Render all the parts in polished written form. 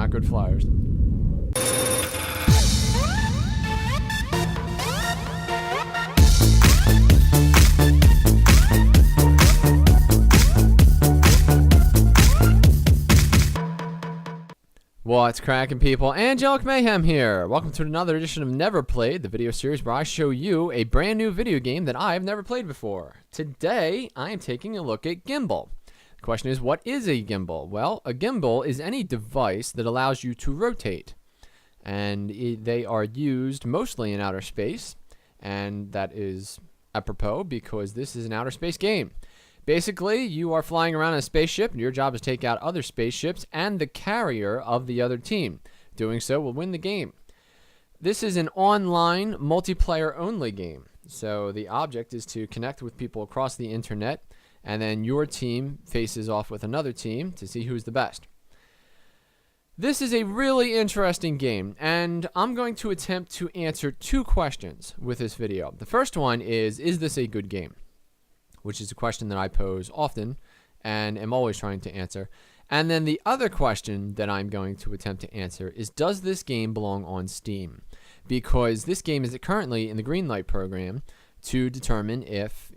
not good flyers. What's cracking, people? Angelic Mayhem here. Welcome to another edition of Never Played, the video series where I show you a brand new video game that I have never played before. Today, I am taking a look at Gimbal. The question is, what is a gimbal? Well, a gimbal is any device that allows you to rotate. And they are used mostly in outer space. And that is apropos because this is an outer space game. Basically, you are flying around in a spaceship, and your job is to take out other spaceships and the carrier of the other team. Doing so will win the game. This is an online, multiplayer-only game. So the object is to connect with people across the internet, and then your team faces off with another team to see who's the best. This is a really interesting game, and I'm going to attempt to answer two questions with this video. The first one is this a good game? Which is a question that I pose often and am always trying to answer. And then the other question that I'm going to attempt to answer is, does this game belong on Steam? Because this game is currently in the Greenlight program to determine if,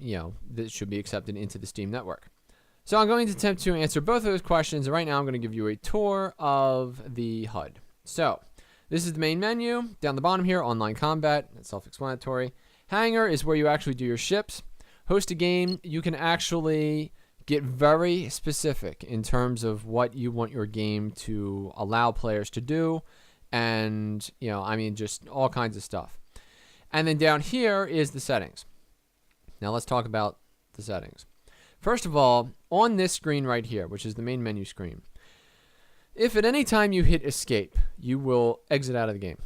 this should be accepted into the Steam network. So I'm going to attempt to answer both of those questions. Right now I'm going to give you a tour of the HUD. So this is the main menu. Down the bottom here, online combat. That's self-explanatory. Hangar is where you actually do your ships. Host a game, you can actually get very specific in terms of what you want your game to allow players to do, and just all kinds of stuff. And then down here is the settings. Now let's talk about the settings. First of all, on this screen right here, which is the main menu screen, if at any time you hit escape, you will exit out of the game.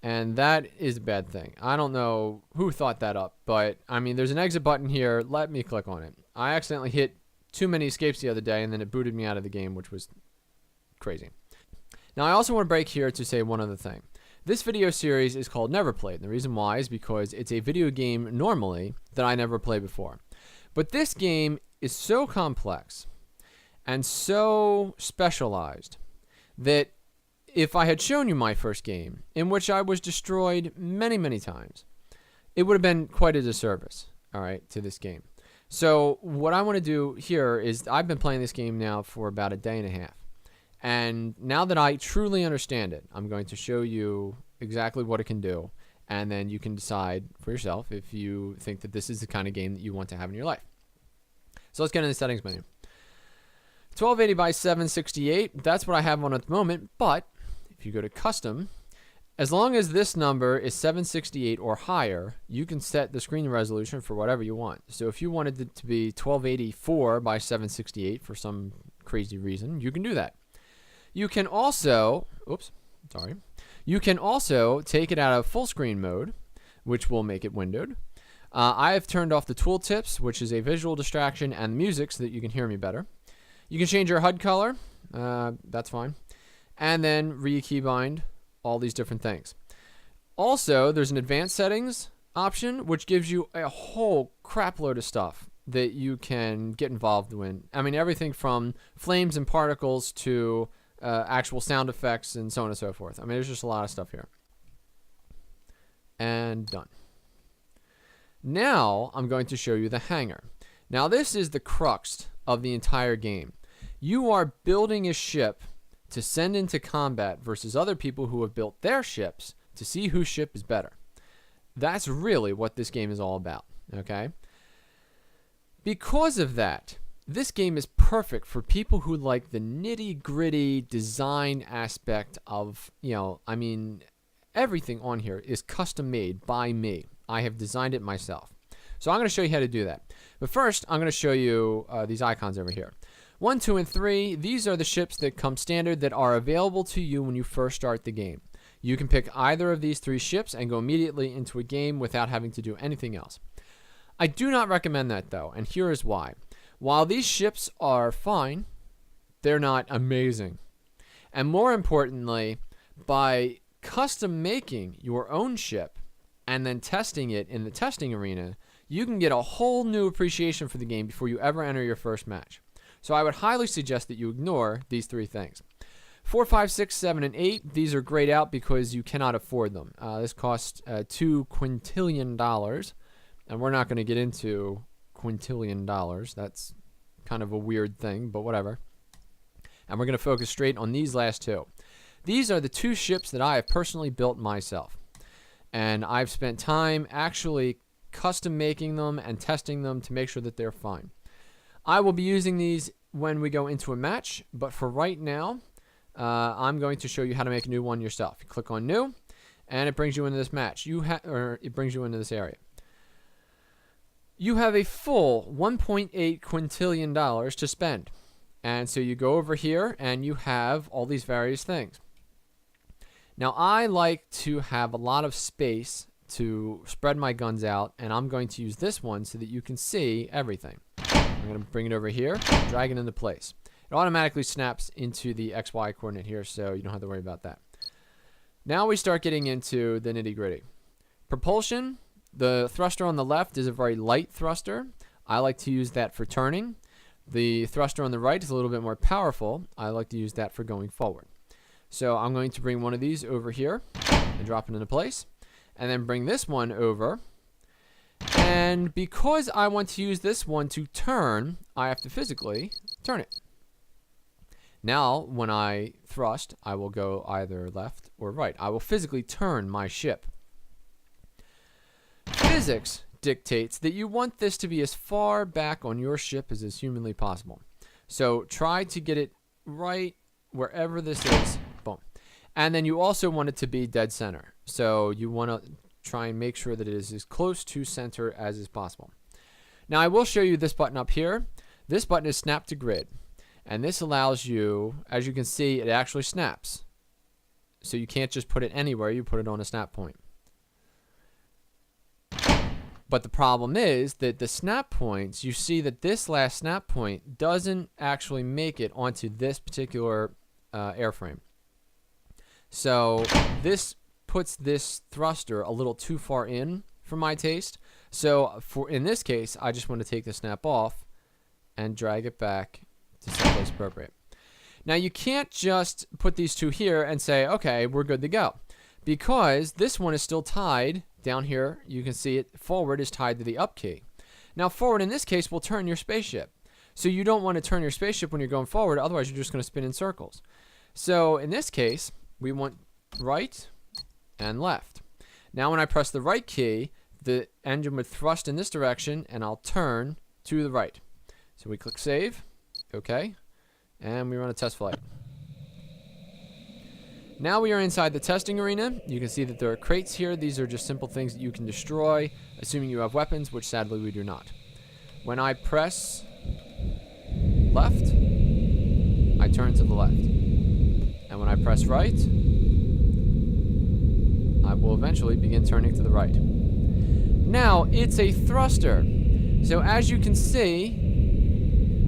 And that is a bad thing. I don't know who thought that up, but there's an exit button here. Let me click on it. I accidentally hit too many escapes the other day, and then it booted me out of the game, which was crazy. Now, I also want to break here to say one other thing. This video series is called Never Played, and the reason why is because it's a video game normally that I never played before. But this game is so complex and so specialized that if I had shown you my first game, in which I was destroyed many, many times, it would have been quite a disservice, all right, to this game. So what I want to do here is, I've been playing this game now for about a day and a half. And now that I truly understand it, I'm going to show you exactly what it can do. And then you can decide for yourself if you think that this is the kind of game that you want to have in your life. So let's get into the settings menu. 1280 by 768, that's what I have on at the moment, but if you go to custom, as long as this number is 768 or higher, you can set the screen resolution for whatever you want. So if you wanted it to be 1284 by 768 for some crazy reason, you can do that. You can also, you can also take it out of full screen mode, which will make it windowed. I have turned off the tooltips, which is a visual distraction, and music so that you can hear me better. You can change your HUD color, that's fine. And then re-keybind all these different things. Also, there's an advanced settings option, which gives you a whole crap load of stuff that you can get involved in. Everything from flames and particles to actual sound effects and so on and so forth. There's just a lot of stuff here. And done. Now, I'm going to show you the hangar. Now, this is the crux of the entire game. You are building a ship to send into combat versus other people who have built their ships to see whose ship is better. That's really what this game is all about, okay? Because of that, this game is perfect for people who like the nitty-gritty design aspect of, everything on here is custom made by me. I have designed it myself. So I'm going to show you how to do that. But first, I'm going to show you these icons over here. 1, 2, and 3, these are the ships that come standard that are available to you when you first start the game. You can pick either of these 3 ships and go immediately into a game without having to do anything else. I do not recommend that, though, and here is why. While these ships are fine, they're not amazing. And more importantly, by custom making your own ship and then testing it in the testing arena, you can get a whole new appreciation for the game before you ever enter your first match. So I would highly suggest that you ignore these 3 things. 4, 5, 6, 7, and 8. These are grayed out because you cannot afford them. This costs $2 quintillion, and we're not going to get into quintillion dollars. That's kind of a weird thing, but whatever. And we're going to focus straight on these last two. These are the two ships that I have personally built myself. And I've spent time actually custom making them and testing them to make sure that they're fine. I will be using these when we go into a match, but for right now, I'm going to show you how to make a new one yourself. You click on new, and it brings you into this match. It brings you into this area. You have a full $1.8 quintillion to spend. And so you go over here, and you have all these various things. Now, I like to have a lot of space to spread my guns out, and I'm going to use this one so that you can see everything. I'm going to bring it over here, drag it into place. It automatically snaps into the XY coordinate here, so you don't have to worry about that. Now we start getting into the nitty-gritty. Propulsion, the thruster on the left is a very light thruster. I like to use that for turning. The thruster on the right is a little bit more powerful. I like to use that for going forward. So I'm going to bring one of these over here and drop it into place, and then bring this one over. And because I want to use this one to turn, I have to physically turn it. Now, when I thrust, I will go either left or right. I will physically turn my ship. Physics dictates that you want this to be as far back on your ship as is humanly possible. So try to get it right wherever this is. Boom. And then you also want it to be dead center. So you want to try and make sure that it is as close to center as is possible. Now I will show you this button up here. This button is snap to grid. And this allows you, as you can see, it actually snaps. So you can't just put it anywhere, you put it on a snap point. But the problem is that the snap points, you see that this last snap point doesn't actually make it onto this particular airframe. So this puts this thruster a little too far in for my taste. So in this case, I just want to take the snap off and drag it back to someplace appropriate. Now you can't just put these two here and say, okay, we're good to go. Because this one is still tied down here. You can see it forward is tied to the up key. Now forward in this case will turn your spaceship. So you don't want to turn your spaceship when you're going forward, otherwise you're just going to spin in circles. So in this case, we want right and left. Now when I press the right key, the engine would thrust in this direction and I'll turn to the right. So we click save, okay, and we run a test flight. Now we are inside the testing arena. You can see that there are crates here. These are just simple things that you can destroy, assuming you have weapons, which sadly we do not. When I press left, I turn to the left. And when I press right, I will eventually begin turning to the right. Now, it's a thruster. So as you can see,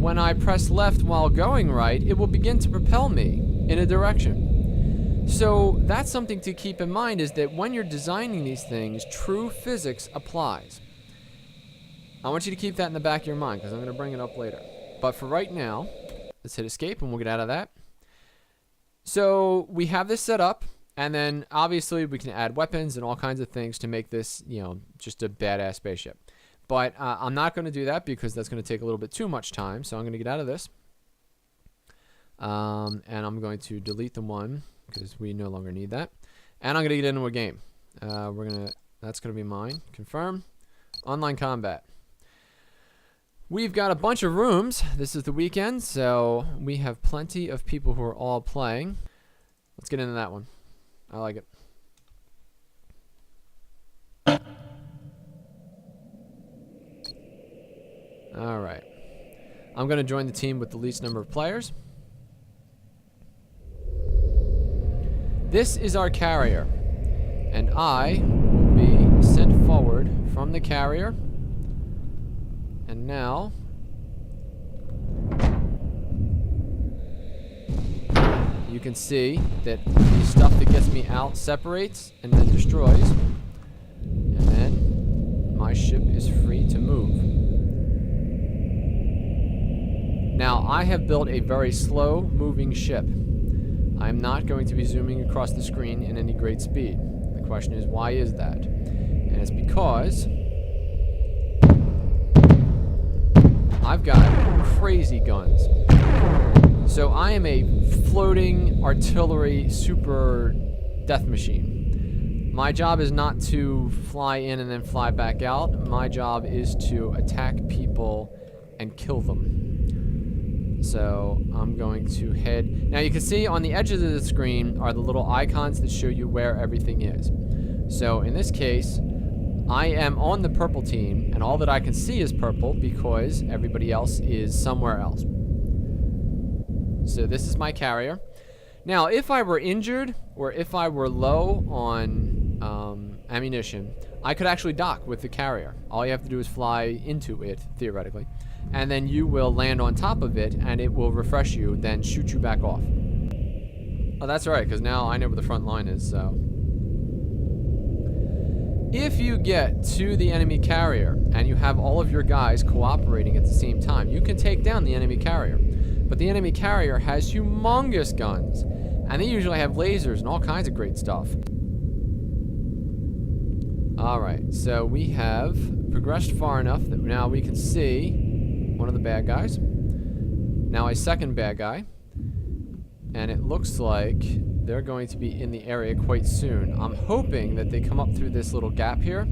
when I press left while going right, it will begin to propel me in a direction. So that's something to keep in mind, is that when you're designing these things, true physics applies. I want you to keep that in the back of your mind because I'm going to bring it up later. But for right now, let's hit escape and we'll get out of that. So we have this set up, and then obviously we can add weapons and all kinds of things to make this, you know, just a badass spaceship. But I'm not going to do that because that's going to take a little bit too much time. So I'm going to get out of this. And I'm going to delete the one because we no longer need that. And I'm going to get into a game. That's going to be mine. Confirm. Online combat. We've got a bunch of rooms. This is the weekend, so we have plenty of people who are all playing. Let's get into that one. I like it. Alright. I'm going to join the team with the least number of players. This is our carrier, and I will be sent forward from the carrier. And now, you can see that the stuff that gets me out separates and then destroys. And then my ship is free to move. Now, I have built a very slow moving ship. I'm not going to be zooming across the screen in any great speed. The question is, why is that? And it's because I've got crazy guns. So I am a floating artillery super death machine. My job is not to fly in and then fly back out. My job is to attack people and kill them. So I'm going to head... Now you can see on the edges of the screen are the little icons that show you where everything is. So in this case, I am on the purple team, and all that I can see is purple because everybody else is somewhere else. So this is my carrier. Now, if I were injured, or if I were low on ammunition, I could actually dock with the carrier. All you have to do is fly into it, theoretically. And then you will land on top of it, and it will refresh you, then shoot you back off. Oh, that's right, because now I know where the front line is, so... If you get to the enemy carrier, and you have all of your guys cooperating at the same time, you can take down the enemy carrier. But the enemy carrier has humongous guns, and they usually have lasers and all kinds of great stuff. Alright, so we have progressed far enough that now we can see one of the bad guys. Now a second bad guy. And it looks like they're going to be in the area quite soon. I'm hoping that they come up through this little gap here.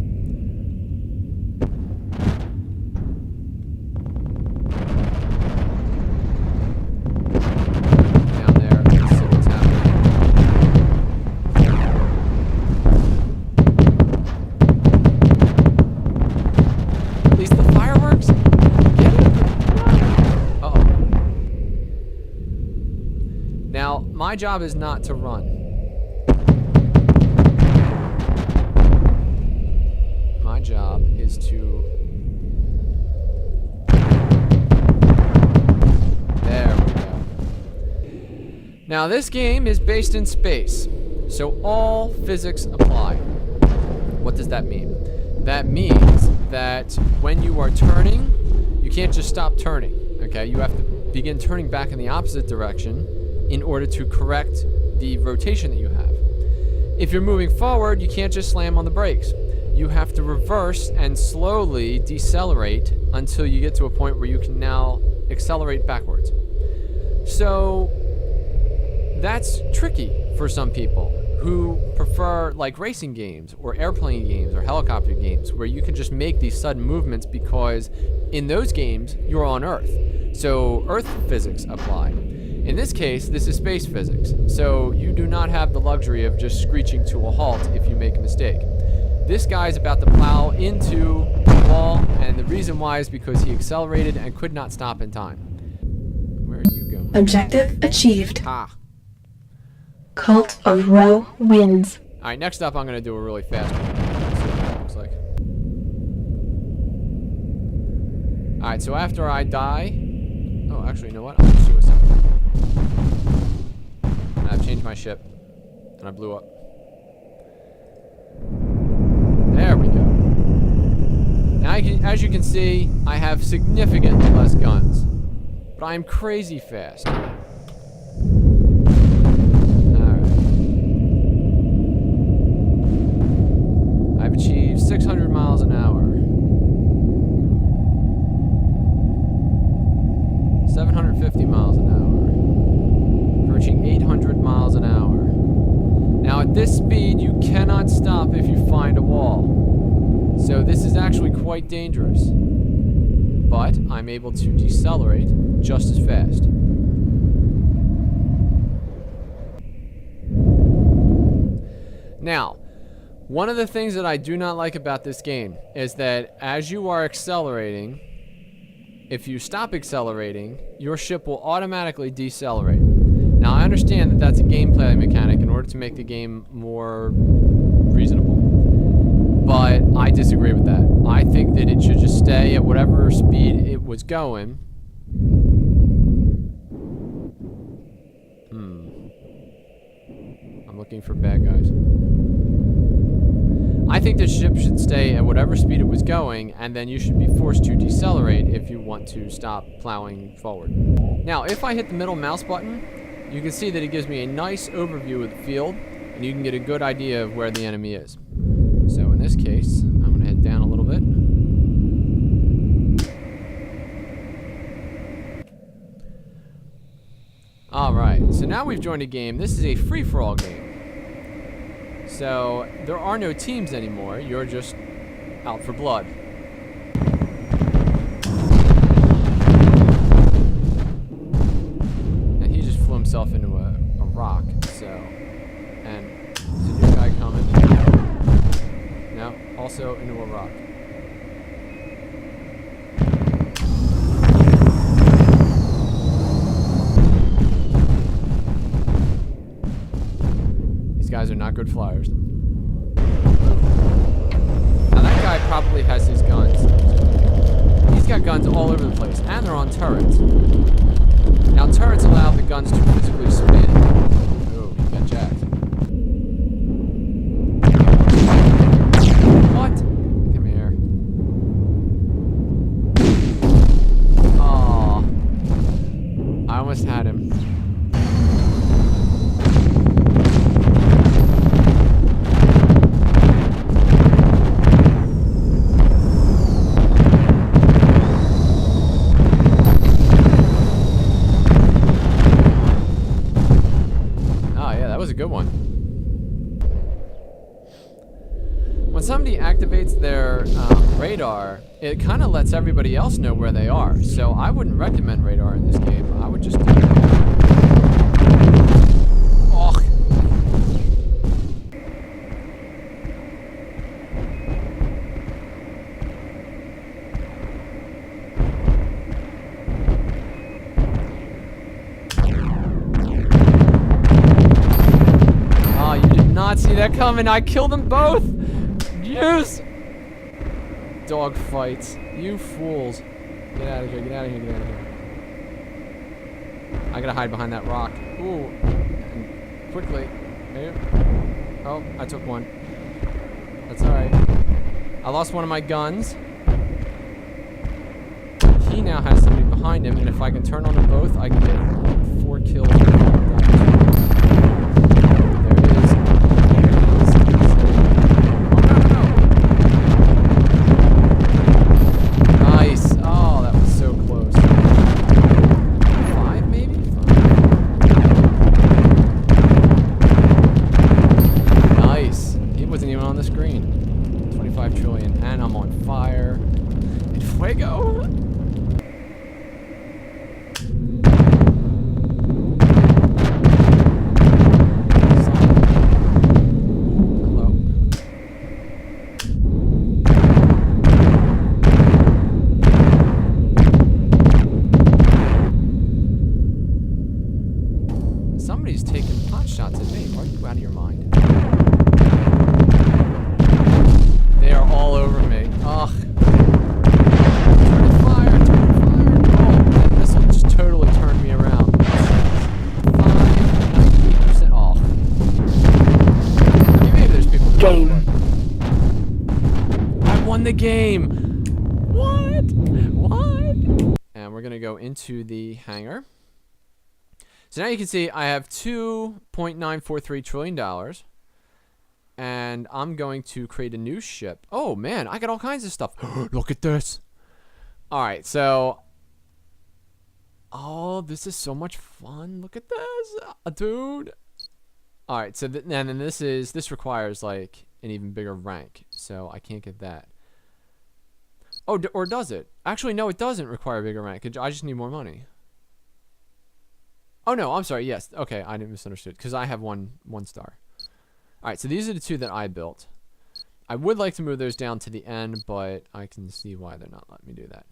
Down there, let's see what's happening. At least the fireworks? Get it? Uh-oh. Now, my job is not to run. My job is to... There we go. Now, this game is based in space, so all physics apply. What does that mean? That means that when you are turning, you can't just stop turning, okay? You have to begin turning back in the opposite direction in order to correct the rotation that you have. If you're moving forward, you can't just slam on the brakes. You have to reverse and slowly decelerate until you get to a point where you can now accelerate backwards. So that's tricky for some people who prefer like racing games or airplane games or helicopter games where you can just make these sudden movements because in those games you're on Earth. So Earth physics apply. In this case, this is space physics, so you do not have the luxury of just screeching to a halt if you make a mistake. This guy's about to plow into the wall, and the reason why is because he accelerated and could not stop in time. Where are you going? Objective achieved. Ah. Cult of Row wins. Alright, next up I'm going to do a really fast one. Let's see what that looks like. Alright, so after I die... Oh, actually, you know what? I'm going to suicide. And I've changed my ship. And I blew up. There we go. Now, as you can see, I have significantly less guns. But I'm crazy fast. Alright. I've achieved 600 miles an hour. 750 miles an hour. Approaching 800 miles an hour. Now at this speed, you cannot stop if you find a wall. So this is actually quite dangerous. But I'm able to decelerate just as fast. Now, one of the things that I do not like about this game is that as you are accelerating, if you stop accelerating, your ship will automatically decelerate. Now, I understand that that's a gameplay mechanic in order to make the game more reasonable. But I disagree with that. I think that it should just stay at whatever speed it was going. I'm looking for bad guys. I think the ship should stay at whatever speed it was going, and then you should be forced to decelerate if you want to stop plowing forward. Now, if I hit the middle mouse button, you can see that it gives me a nice overview of the field, and you can get a good idea of where the enemy is. So in this case, I'm going to head down a little bit. Alright, so now we've joined a game. This is a free-for-all game. So there are no teams anymore. You're just out for blood. And he just flew himself into a rock, so... And there's a new guy coming. No, also into a rock. These guys are not good flyers. Now that guy probably has his guns. He's got guns all over the place, and they're on turrets. Now turrets allow the guns to physically spin. Oh, he got jacked. What? Come here. Oh, I almost had him. Good one. When somebody activates their radar, it kind of lets everybody else know where they are. So I wouldn't recommend radar in this game. I would just do it. Oh. Not see that coming. I killed them both. Yes. Dogfights. You fools. Get out of here. Get out of here. Get out of here. I gotta hide behind that rock. Ooh. And quickly. Here. Oh, I took one. That's alright. I lost one of my guns. He now has somebody behind him, and if I can turn on them both, I can get 4 kills. Somebody's taking pot shots at me. Are you out of your mind? They are all over me. Ugh. Turn fire, turn fire. Oh, this will just totally turn me around. 98%. Oh. I mean, maybe there's people. Game. I won the game. What? What? And we're gonna go into the hangar. So now you can see I have $2.943 trillion, and I'm going to create a new ship. Oh man, I got all kinds of stuff. Look at this. All right, so, oh, this is so much fun. Look at this, dude. All right, so and then this requires like an even bigger rank, so I can't get that. Oh, or does it? Actually, no, it doesn't require a bigger rank. I just need more money. Oh no, I'm sorry. Yes, okay, I misunderstood because I have one star. All right, so these are the two that I built. I would like to move those down to the end, but I can see why they're not letting me do that.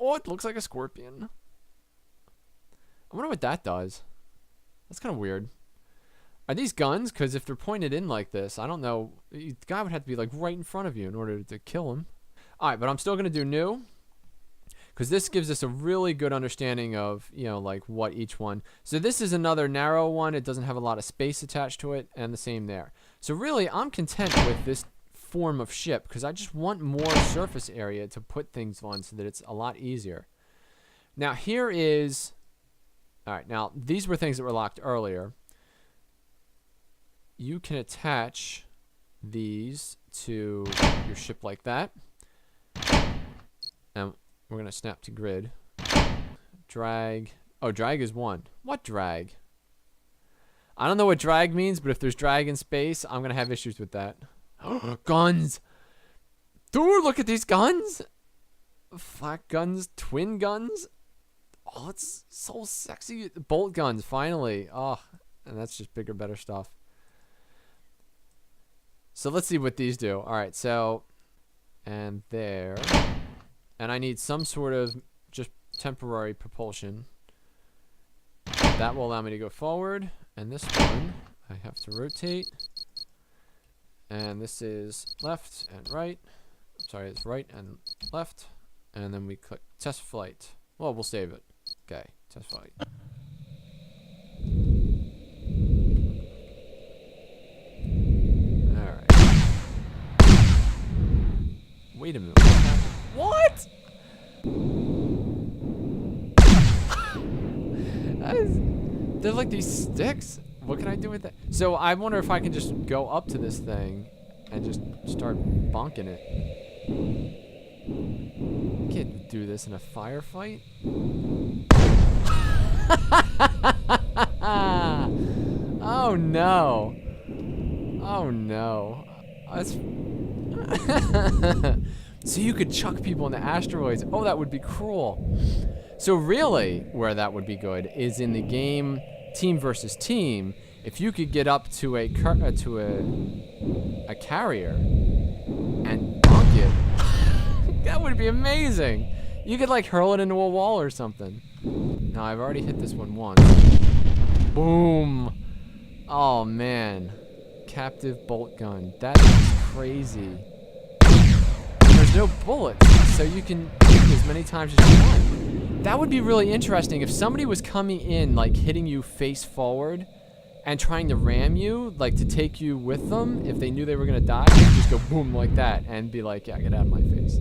Oh, it looks like a scorpion. I wonder what that does. That's kind of weird. Are these guns? Because if they're pointed in like this, I don't know. The guy would have to be like right in front of you in order to kill him. All right, but I'm still gonna do new, because this gives us a really good understanding of, you know, like what each one. So this is another narrow one. It doesn't have a lot of space attached to it, and the same there. So really, I'm content with this form of ship because I just want more surface area to put things on so that it's a lot easier. Now here is All right, now these were things that were locked earlier. You can attach these to your ship like that. And we're going to snap to grid. Drag. Oh, drag is 1. What drag? I don't know what drag means, but if there's drag in space, I'm going to have issues with that. Guns! Dude, look at these guns! Flak guns, twin guns. Oh, it's so sexy. Bolt guns, finally. Oh, and that's just bigger, better stuff. So let's see what these do. All right, so, and there. And I need some sort of just temporary propulsion. That will allow me to go forward. And this one, I have to rotate. And this is left and right. Sorry, it's right and left. And then we click test flight. Well, we'll save it. Okay, test flight. Alright. Wait a minute. What? They're like these sticks. What can I do with that? So I wonder if I can just go up to this thing and just start bonking it. You can't do this in a firefight. Oh no. Oh no. That's so you could chuck people into asteroids. Oh, that would be cruel. So really, where that would be good is in the game team versus team. If you could get up to a carrier and bonk it, that would be amazing. You could like hurl it into a wall or something. Now I've already hit this one once. Boom. Oh man. Captive bolt gun. That is crazy. There's no bullets, so you can shoot as many times as you want. That would be really interesting if somebody was coming in, like hitting you face forward and trying to ram you, like to take you with them. If they knew they were gonna die, they could just go boom like that and be like, yeah, get out of my face.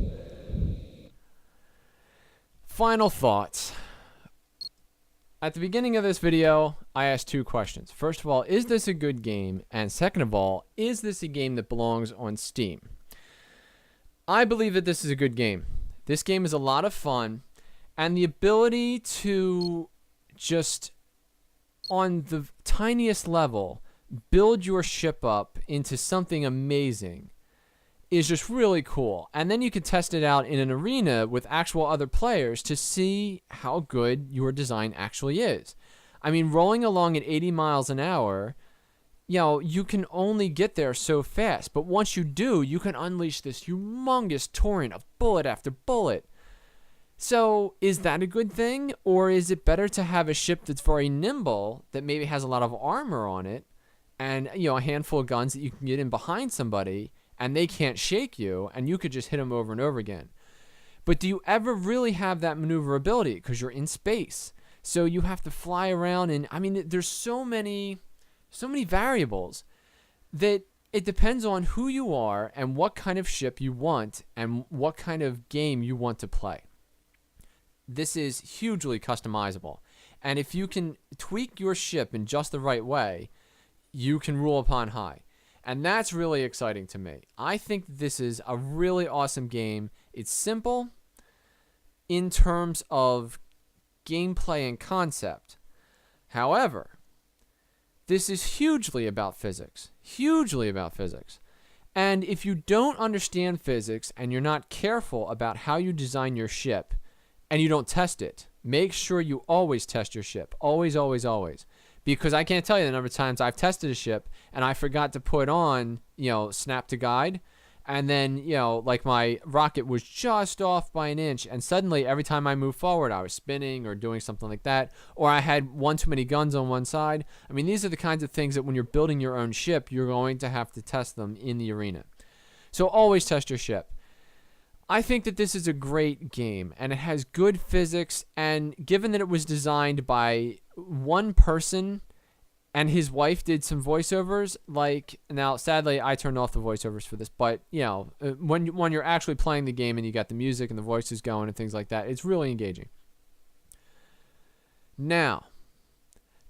Final thoughts. At the beginning of this video, I asked 2 questions. First of all, is this a good game? And second of all, is this a game that belongs on Steam? I believe that this is a good game. This game is a lot of fun, and the ability to just, on the tiniest level, build your ship up into something amazing is just really cool. And then you can test it out in an arena with actual other players to see how good your design actually is. I mean, rolling along at 80 miles an hour, you know, you can only get there so fast. But once you do, you can unleash this humongous torrent of bullet after bullet. So is that a good thing? Or is it better to have a ship that's very nimble, that maybe has a lot of armor on it, and, you know, a handful of guns that you can get in behind somebody, and they can't shake you, and you could just hit them over and over again. But do you ever really have that maneuverability? Because you're in space. So you have to fly around, and, I mean, there's so many variables that it depends on who you are and what kind of ship you want and what kind of game you want to play. This is hugely customizable. And if you can tweak your ship in just the right way, you can rule upon high. And that's really exciting to me. I think this is a really awesome game. It's simple in terms of gameplay and concept. However, this is hugely about physics. Hugely about physics. And if you don't understand physics and you're not careful about how you design your ship and you don't test it, make sure you always test your ship. Always, always, always. Because I can't tell you the number of times I've tested a ship and I forgot to put on, you know, snap to guide. And then, you know, like my rocket was just off by an inch. And suddenly every time I moved forward, I was spinning or doing something like that. Or I had one too many guns on one side. I mean, these are the kinds of things that when you're building your own ship, you're going to have to test them in the arena. So always test your ship. I think that this is a great game, and it has good physics, and given that it was designed by one person and his wife did some voiceovers, like, now sadly I turned off the voiceovers for this, but you know, when you're actually playing the game and you got the music and the voices going and things like that, it's really engaging. Now,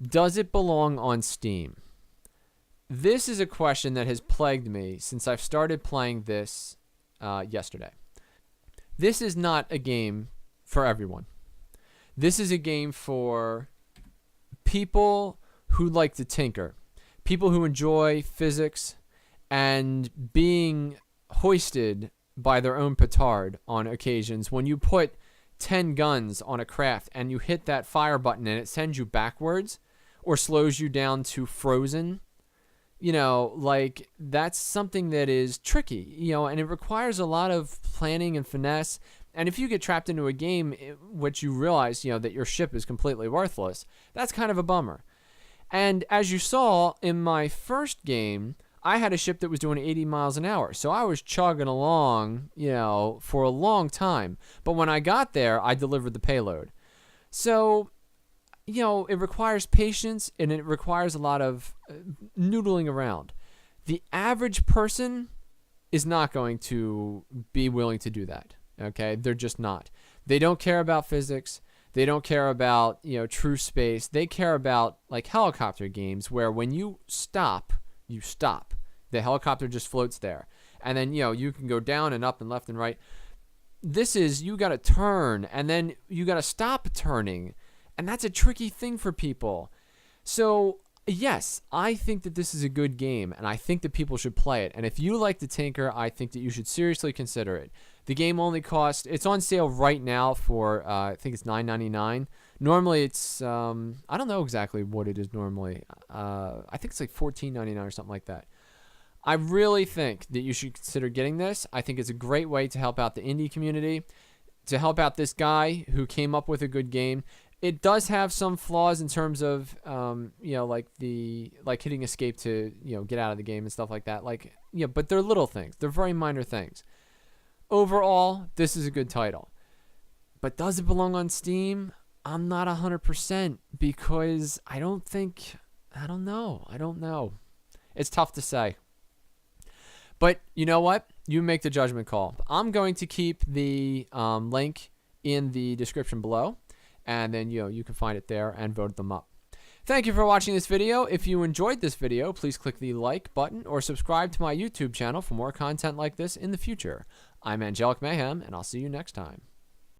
Does it belong on Steam? This is a question that has plagued me since I've started playing this yesterday. This is not a game for everyone. This is a game for people who like to tinker, people who enjoy physics and being hoisted by their own petard on occasions. When you put 10 guns on a craft and you hit that fire button and it sends you backwards or slows you down to frozen, you know, like, that's something that is tricky, you know, and it requires a lot of planning and finesse. And if you get trapped into a game which you realize, you know, that your ship is completely worthless, that's kind of a bummer. And as you saw in my first game, I had a ship that was doing 80 miles an hour. So I was chugging along, you know, for a long time. But when I got there, I delivered the payload. So, you know, it requires patience and it requires a lot of noodling around. The average person is not going to be willing to do that. Okay? They're just not. They don't care about physics. They don't care about, you know, true space. They care about, like, helicopter games where when you stop, you stop. The helicopter just floats there. And then, you know, you can go down and up and left and right. This is, you got to turn and then you got to stop turning. And that's a tricky thing for people. So, yes, I think that this is a good game, and I think that people should play it. And if you like to tinker, I think that you should seriously consider it. The game only costs, it's on sale right now for, I think it's $9.99. Normally it's, I don't know exactly what it is normally. I think it's like $14.99 or something like that. I really think that you should consider getting this. I think it's a great way to help out the indie community, to help out this guy who came up with a good game. It does have some flaws in terms of, you know, like hitting escape to, you know, get out of the game and stuff like that. Like, yeah, but they're little things. They're very minor things. Overall, this is a good title. But does it belong on Steam? I'm not 100% because I don't know. It's tough to say. But you know what? You make the judgment call. I'm going to keep the link in the description below. And then, you know, you can find it there and vote them up. Thank you for watching this video. If you enjoyed this video, please click the like button or subscribe to my YouTube channel for more content like this in the future. I'm Angelic Mayhem, and I'll see you next time.